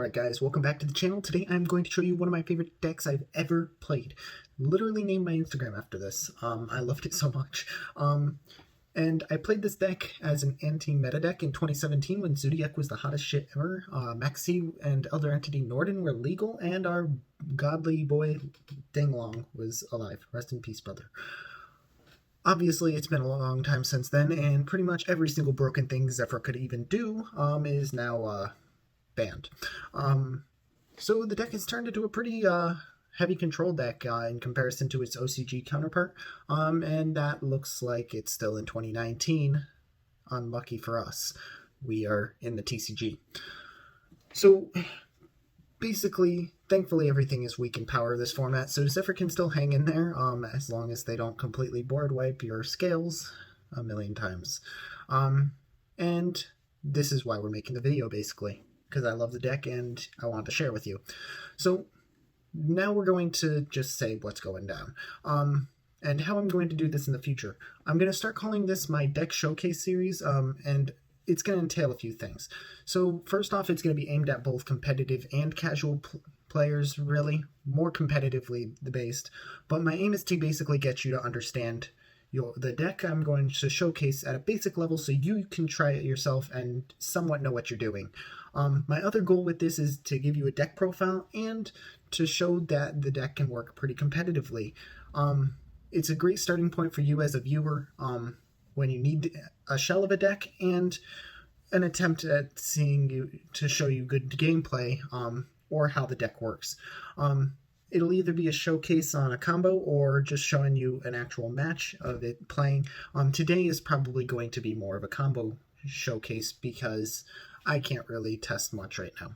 Alright guys, welcome back to the channel. Today I'm going to show you one of my favorite decks I've ever played. Literally named my Instagram after this. I loved it so much. And I played this deck as an anti-meta deck in 2017 when Zodiac was the hottest shit ever. Maxi and Elder Entity Norden were legal, and our godly boy Dinglong was alive. Rest in peace, brother. Obviously, it's been a long time since then, and pretty much every single broken thing Zefra could even do is now banned. So the deck has turned into a pretty heavy control deck in comparison to its OCG counterpart, and that looks like it's still in 2019. Unlucky for us. We are in the TCG. So basically, thankfully, everything is weak in power of this format, so Zefra can still hang in there as long as they don't completely board wipe your scales a million times. And this is why we're making the video, basically, because I love the deck and I want to share with you. So now we're going to just say what's going down. And how I'm going to do this in the future. I'm going to start calling this my deck showcase series, and it's going to entail a few things. So first off, it's going to be aimed at both competitive and casual players, really, more competitively based. But my aim is to basically get you to understand the deck I'm going to showcase at a basic level so you can try it yourself and somewhat know what you're doing. My other goal with this is to give you a deck profile and to show that the deck can work pretty competitively. It's a great starting point for you as a viewer when you need a shell of a deck and an attempt at seeing you to show you good gameplay or how the deck works. It'll either be a showcase on a combo or just showing you an actual match of it playing. Today is probably going to be more of a combo showcase because I can't really test much right now.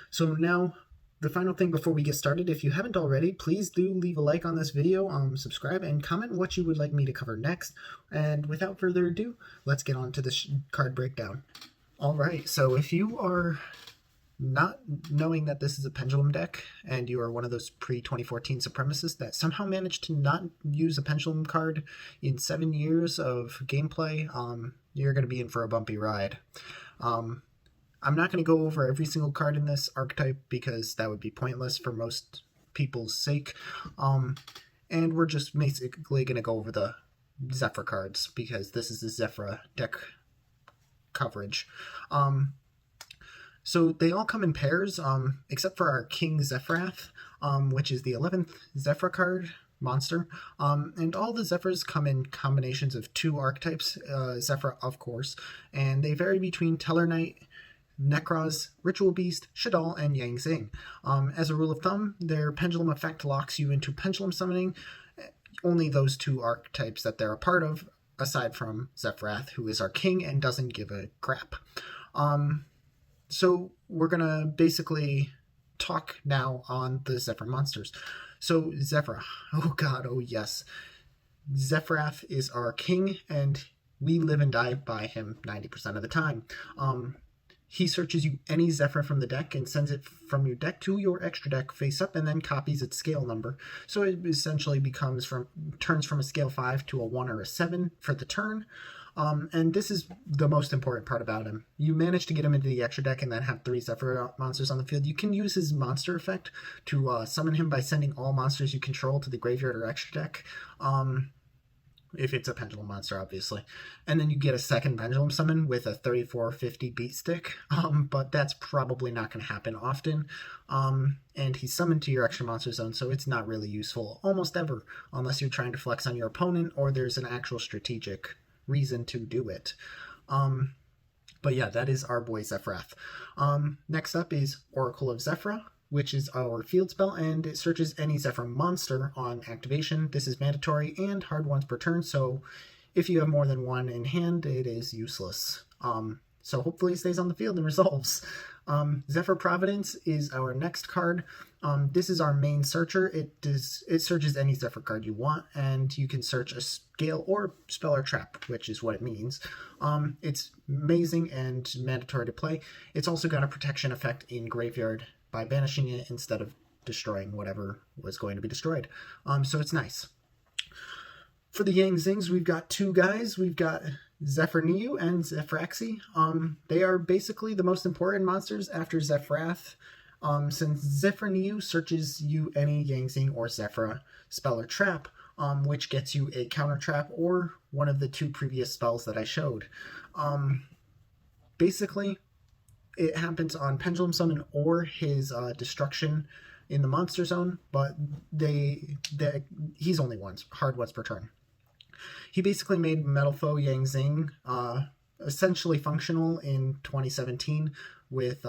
So now, the final thing before we get started, if you haven't already, please do leave a like on this video, subscribe, and comment what you would like me to cover next. And without further ado, let's get on to the card breakdown. Alright, so if you are not knowing that this is a pendulum deck, and you are one of those pre-2014 supremacists that somehow managed to not use a pendulum card in 7 years of gameplay, you're going to be in for a bumpy ride. I'm not going to go over every single card in this archetype because that would be pointless for most people's sake. And we're just basically going to go over the Zefra cards because this is the Zefra deck coverage. So they all come in pairs, except for our King ZEFRAATH, which is the 11th Zefra card monster. And all the Zefras come in combinations of 2 archetypes, Zefra of course, and they vary between Tellarknight, Nekroz, Ritual Beast, Shaddoll, and Yang Zing. As a rule of thumb, their pendulum effect locks you into pendulum summoning only those 2 archetypes that they're a part of, aside from ZEFRAATH, who is our king and doesn't give a crap. So we're going to basically talk now on the Zefra monsters. So Zefra, oh god, oh yes. ZEFRAATH is our king, and we live and die by him 90% of the time. He searches you any Zefra from the deck and sends it from your deck to your extra deck face up and then copies its scale number. So it essentially turns from a scale 5 to a 1 or a 7 for the turn. And this is the most important part about him. You manage to get him into the extra deck and then have 3 Zefra monsters on the field. You can use his monster effect to summon him by sending all monsters you control to the graveyard or extra deck. If it's a pendulum monster, obviously. And then you get a second pendulum summon with a 3450 beat stick, but that's probably not going to happen often. And he's summoned to your extra monster zone, so it's not really useful almost ever, unless you're trying to flex on your opponent or there's an actual strategic reason to do it. But yeah, that is our boy ZEFRAATH. Next up is Oracle of Zefra, which is our field spell, and it searches any Zefra monster on activation. This is mandatory and hard once per turn, so if you have more than 1 in hand, it is useless. So hopefully it stays on the field and resolves. Zefra Providence is our next card. This is our main searcher. It searches any Zefra card you want, and you can search a scale or spell or trap, which is what it means. It's amazing and mandatory to play. It's also got a protection effect in graveyard by banishing it instead of destroying whatever was going to be destroyed. So it's nice. For the Yang Zings, we've got 2 guys. We've got Zefra and ZEFRAATH. They are basically the most important monsters after ZEFRAATH. Since Zefra searches you any Yangzing or Zefra spell or trap, which gets you a counter trap or one of the two previous spells that I showed. Basically, it happens on Pendulum Summon or his Destruction in the Monster Zone, but he's only hard once per turn. He basically made Metal Foe Yangzing essentially functional in 2017 with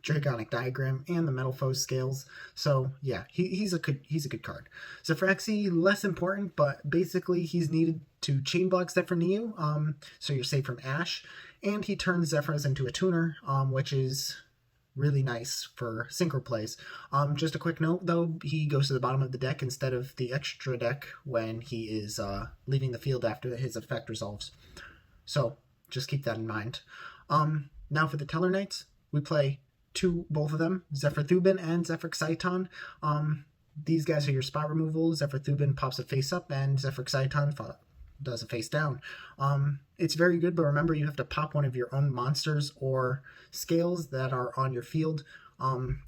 Dragonic Diagram and the Metal Foe scales. So yeah, he's a good card. ZEFRAATH, less important, but basically he's needed to chain block Zefra, so you're safe from Ash, and he turns Zefras into a tuner, which is really nice for synchro plays. Just a quick note though, he goes to the bottom of the deck instead of the extra deck when he is leaving the field after his effect resolves. So just keep that in mind. Now for the Teller Knights, we play both of them, ZEFRAATH and ZEFRAATH. These guys are your spot removal. ZEFRAATH pops a face up, and ZEFRAATH does a face down. It's very good, but remember you have to pop one of your own monsters or scales that are on your field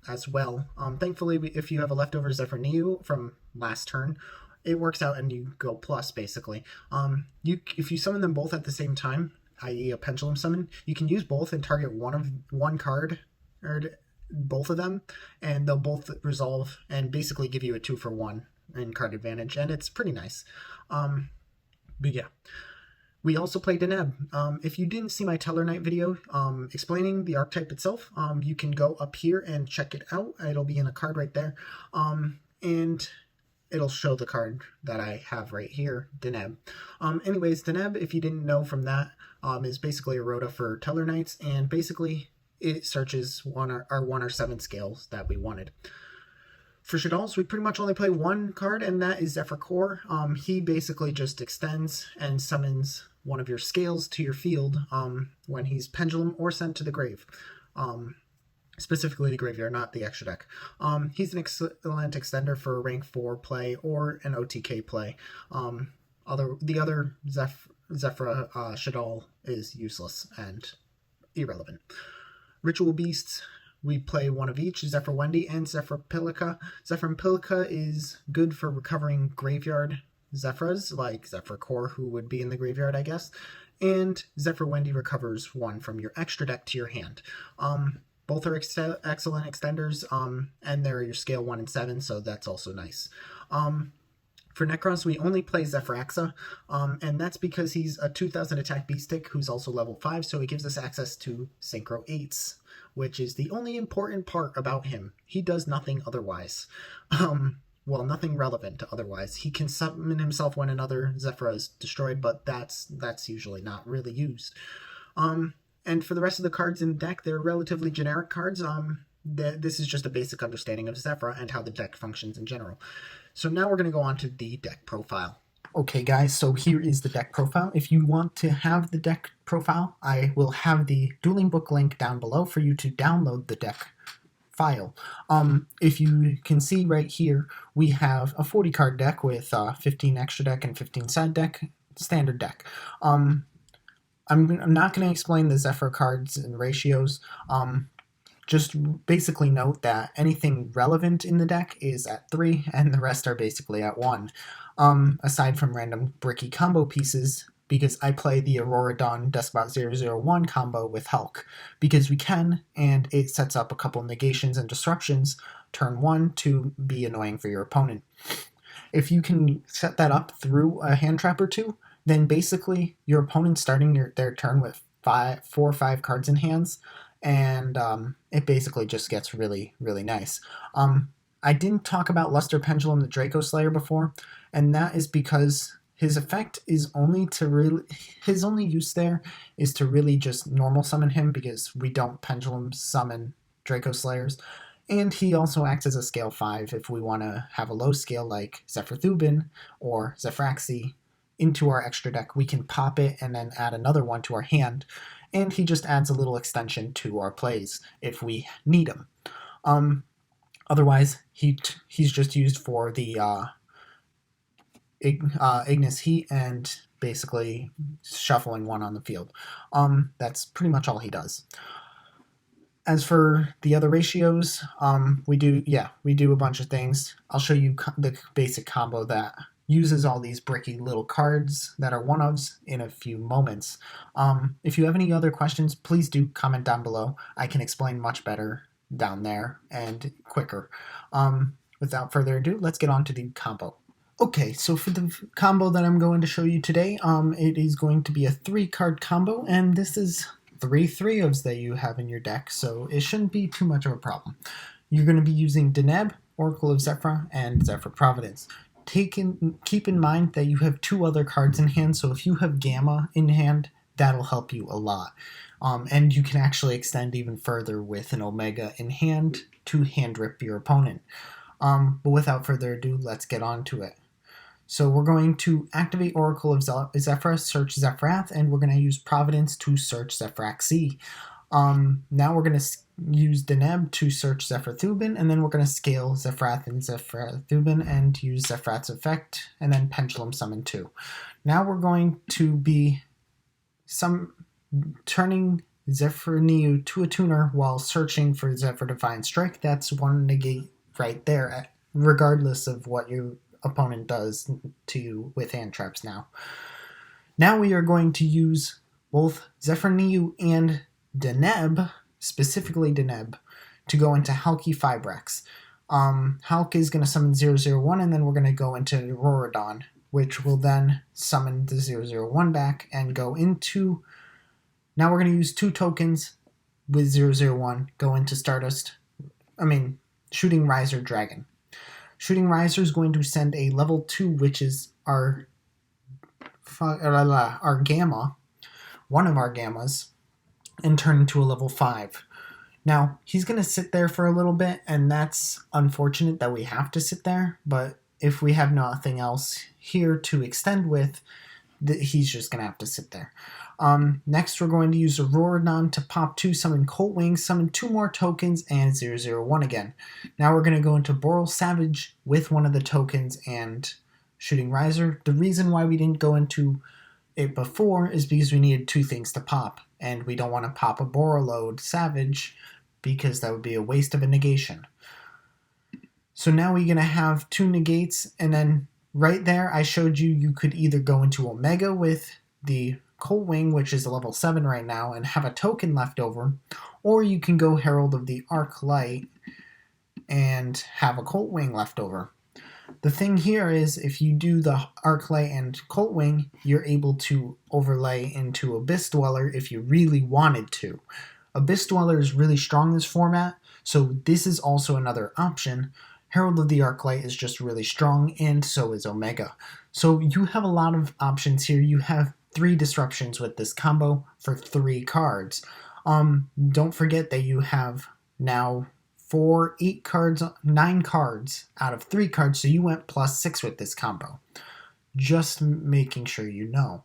as well. Thankfully, if you have a leftover Zefra from last turn, it works out and you go plus, basically. If you summon them both at the same time, i.e. a Pendulum Summon, you can use both and target one card, or both of them, and they'll both resolve and basically give you a 2-for-1 in card advantage, and it's pretty nice. But yeah, we also play Deneb. If you didn't see my Teller Knight video explaining the archetype itself, you can go up here and check it out. It'll be in a card right there, and it'll show the card that I have right here, Deneb. Anyways, Deneb, if you didn't know from that, is basically a Rhoda for Teller Knights, and basically it searches our 1 or 7 scales that we wanted. For Shaddolls, we pretty much only play one card, and that is Zefra Core. He basically just extends and summons one of your scales to your field when he's Pendulum or sent to the grave. Specifically the graveyard, not the extra deck. He's an excellent extender for rank 4 play or an OTK play. The other Zefra Shaddol is useless and irrelevant. Ritual Beasts, we play one of each, Zefra Wendy and Zefra Pilica. Zefra Pilica is good for recovering graveyard Zefras, like Zefra Core, who would be in the graveyard, I guess. And Zefra Wendy recovers one from your extra deck to your hand. Both are excellent extenders, and they're your scale 1 and 7, so that's also nice. For Necros, we only play ZEFRAATH, and that's because he's a 2000 attack beatstick who's also level 5, so he gives us access to Synchro 8s, which is the only important part about him. He does nothing otherwise. Well, nothing relevant otherwise. He can summon himself when another Zefra is destroyed, but that's usually not really used. And for the rest of the cards in the deck, they're relatively generic cards. This is just a basic understanding of Zefra and how the deck functions in general. So now we're going to go on to the deck profile. Okay guys, so here is the deck profile. If you want to have the deck profile, I will have the dueling book link down below for you to download the deck file. If you can see right here, we have a 40 card deck with 15 extra deck and 15 side deck, standard deck. I'm not going to explain the Zefra cards and ratios. Just basically note that anything relevant in the deck is at 3, and the rest are basically at 1. Aside from random bricky combo pieces, because I play the Aurora Dawn Despot 001 combo with Hulk, because we can, and it sets up a couple negations and disruptions turn 1 to be annoying for your opponent. If you can set that up through a hand trap or 2, then basically your opponent's starting their turn with 4 or 5 cards in hands, and it basically just gets really, really nice. I didn't talk about Luster Pendulum, the Draco Slayer, before, and that is because his effect is his only use there is to really just normal summon him, because we don't Pendulum summon Draco Slayers. And he also acts as a scale 5 if we want to have a low scale like ZEFRAATH or ZEFRAATH into our extra deck. We can pop it and then add another one to our hand, and he just adds a little extension to our plays if we need him. Otherwise, he's just used for the Ignis Heat and basically shuffling one on the field. That's pretty much all he does. As for the other ratios, we do a bunch of things. I'll show you the basic combo that uses all these bricky little cards that are one-ofs in a few moments. If you have any other questions, please do comment down below. I can explain much better down there and quicker. Without further ado, let's get on to the combo. Okay, so for the combo that I'm going to show you today, it is going to be a 3-card combo, and this is 3 3-ofs that you have in your deck, so it shouldn't be too much of a problem. You're going to be using Deneb, Oracle of Zefra, and Zefra Providence. Keep in mind that you have 2 other cards in hand, so if you have Gamma in hand, that'll help you a lot. And you can actually extend even further with an Omega in hand to hand rip your opponent. But without further ado, let's get on to it. So we're going to activate Oracle of Zefra, search ZEFRAATH, and we're going to use Providence to search ZEFRAATH. Now we're going to use Deneb to search ZEFRAATH, and then we're going to scale ZEFRAATH and ZEFRAATH and use ZEFRAATH's effect, and then Pendulum Summon 2. Now we're going to be turning Zefra to a tuner while searching for Zefra Divine Strike. That's 1 negate right there, regardless of what your opponent does to you with hand traps now. Now we are going to use both Zefra and Deneb, specifically Deneb, to go into Halki Fibrex. Halk is going to summon 001, and then we're going to go into Auroradon, which will then summon the 001 back and go into... Now we're going to use 2 tokens with 001, go into Shooting Riser Dragon. Shooting Riser is going to send a level 2, which is our Gamma, one of our Gammas, and turn into a level 5. Now, he's going to sit there for a little bit, and that's unfortunate that we have to sit there, but if we have nothing else here to extend with, he's just going to have to sit there. Next, we're going to use Auroradon to pop 2, summon Colt Wings, summon 2 more tokens, and 001 again. Now we're going to go into Boral Savage with one of the tokens and Shooting Riser. The reason why we didn't go into it before is because we needed 2 things to pop, and we don't want to pop a Borreload Savage because that would be a waste of a negation. So now we're going to have 2 negates, and then right there I showed you could either go into Omega with the Colt Wing, which is a level 7 right now, and have a token left over, or you can go Herald of the Arc Light and have a Colt Wing left over. The thing here is, if you do the Arc Light and Colt Wing, you're able to overlay into Abyss Dweller if you really wanted to. Abyss Dweller is really strong in this format, so this is also another option. Herald of the Arc Light is just really strong, and so is Omega. So you have a lot of options here. You have 3 disruptions with this combo for 3 cards. Don't forget that you have now 9 cards out of 3 cards, so you went +6 with this combo. Just making sure you know.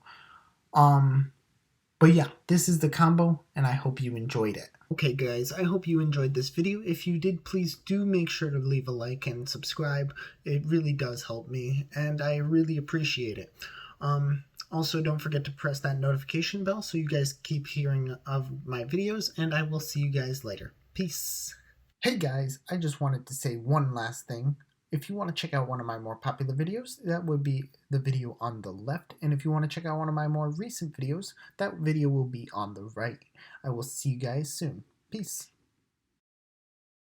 But yeah, this is the combo, and I hope you enjoyed it. Okay guys, I hope you enjoyed this video. If you did, please do make sure to leave a like and subscribe. It really does help me, and I really appreciate it. Also, don't forget to press that notification bell so you guys keep hearing of my videos, and I will see you guys later. Peace. Hey guys, I just wanted to say one last thing. If you want to check out one of my more popular videos, that would be the video on the left, and if you want to check out one of my more recent videos, that video will be on the right. I will see you guys soon. Peace.